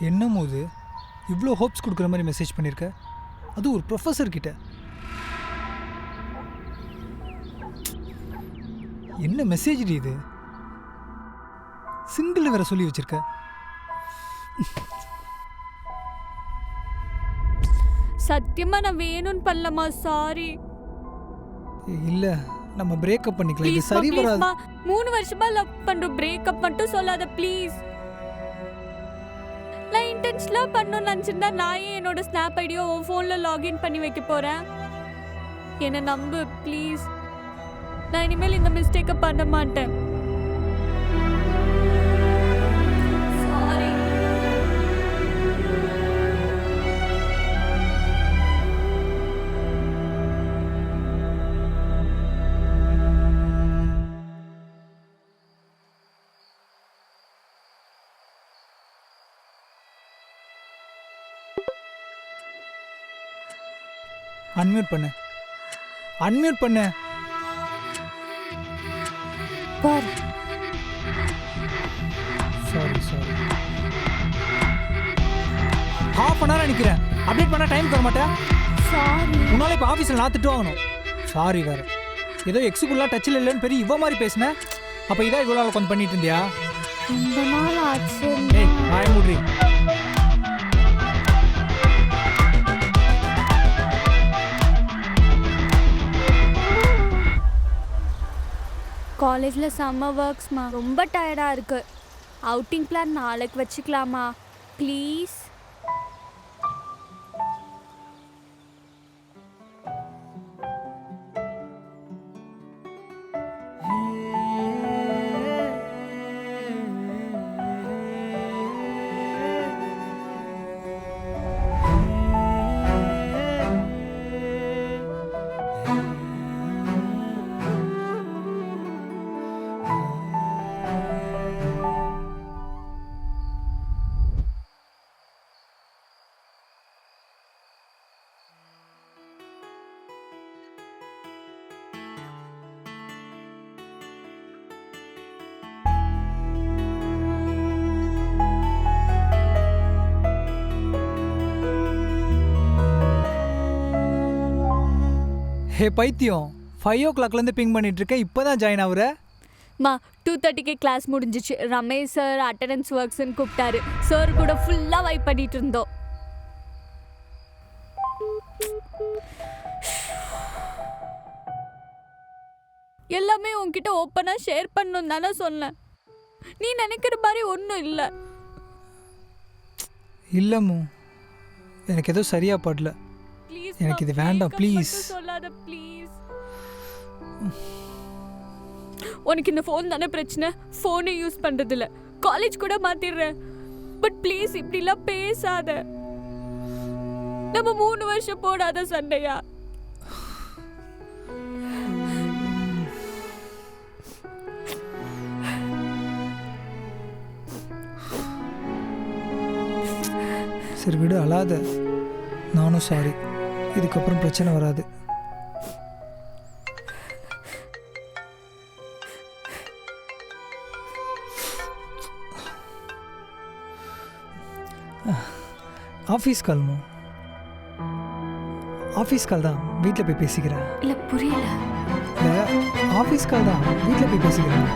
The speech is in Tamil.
என்னமோ இது இவ்வளோ ஹோப்ஸ் கொடுக்குற மாதிரி மெசேஜ் பண்ணியிருக்க, அது ஒரு ப்ரொஃபஸர் கிட்ட. என்ன மெசேஜ் இது? சிங்கிள் வேற சொல்லி வச்சிருக்க. சத்தியமா நான் வேணும்னு பண்ணலமா, சாரி. இல்ல நம்ம பிரேக்கப் பண்ணிக்கலாம், இது சரி வராது. 3 வருஷமா லவ் பண்றோம், பிரேக்கப் மட்டும் சொல்லாத ப்ளீஸ். நான் இன்டென்ஷனலா பண்ணணும்னு நினச்சிருந்தா நான் ஏன் என்னோட ஸ்னாப் ஐடியோ உன் ஃபோனில் லாகின் பண்ணி வைக்க போகிறேன்? என்னை நம்பு ப்ளீஸ். நான் இனிமேல் இந்த மிஸ்டேக்கை பண்ண மாட்டேன். சாரி. அன்மியூட் பண்ணு, அன்மியூட் பண்ணு. பாரு. Sorry sorry. Half an hour நிற்கிறேன், அப்டேட் பண்ண டைம் தர மாட்டேன். சாரி. உன்னால இப்போ ஆஃபீஸில் நான் திட்டு வாங்கணும். சாரி வேற. ஏதோ எக்ஸுக்குள்ளா டச்சில் இல்லைன்னு பெரிய இவ மாதிரி பேசினேன். அப்போ இதான் இவ்வளோ நாள் கொஞ்சம் பண்ணிட்டு இருந்தியா? இந்த நாள் ஆச்சு. ஏய் வாய மூடி. காலேஜில் சம்மர் ஒர்க்ஸ்மா, ரொம்ப டயர்டாக இருக்கு. அவுட்டிங் பிளான் நாளைக்கு வச்சுக்கலாமா ப்ளீஸ்? ஹே பைத்தியம், 5 o'clockலேருந்து பிங் பண்ணிட்டு இருக்கேன், இப்போ தான் ஜாயின் ஆகுற? மா 2:30க்கு கிளாஸ் முடிஞ்சிச்சு. ரமேஷ் சார் அட்டண்டன்ஸ் ஒர்க்ஸ்ன்னு கூப்பிட்டாரு. சார் கூட ஃபுல்லாக வைப் பண்ணிட்டு இருந்தோம். எல்லாமே உன்கிட்ட ஓப்பனாக ஷேர் பண்ணணும் தானே சொன்னேன். நீ நினைக்கிற மாதிரி ஒன்றும் இல்லை. இல்லைம்மு, எனக்கு எதுவும் சரியா படல. எனக்கு இது வேண்டாம் ப்ளீஸ். சொல்லாத ப்ளீஸ். உனக்கு இந்த ஃபோன் தானே பிரச்சனை, ஃபோனை யூஸ் பண்ணுறதில்ல, காலேஜ் கூட மாற்றிடுறேன். பட் ப்ளீஸ் இப்படிலாம் பேசாத. நம்ம 3 வருஷம் போடாத சண்டையா? சரி விடு, அழாத. நானும் சாரி, இதுக்கப்புறம் பிரச்சனை வராது. ஆஃபீஸ் கால்மோ? ஆஃபீஸ் கால் தான், வீட்டில் போய் பேசிக்கிறேன். இல்லை புரியல. இல்லை ஆஃபீஸ் கால் தான், வீட்டில் போய் பேசிக்கிறேன்.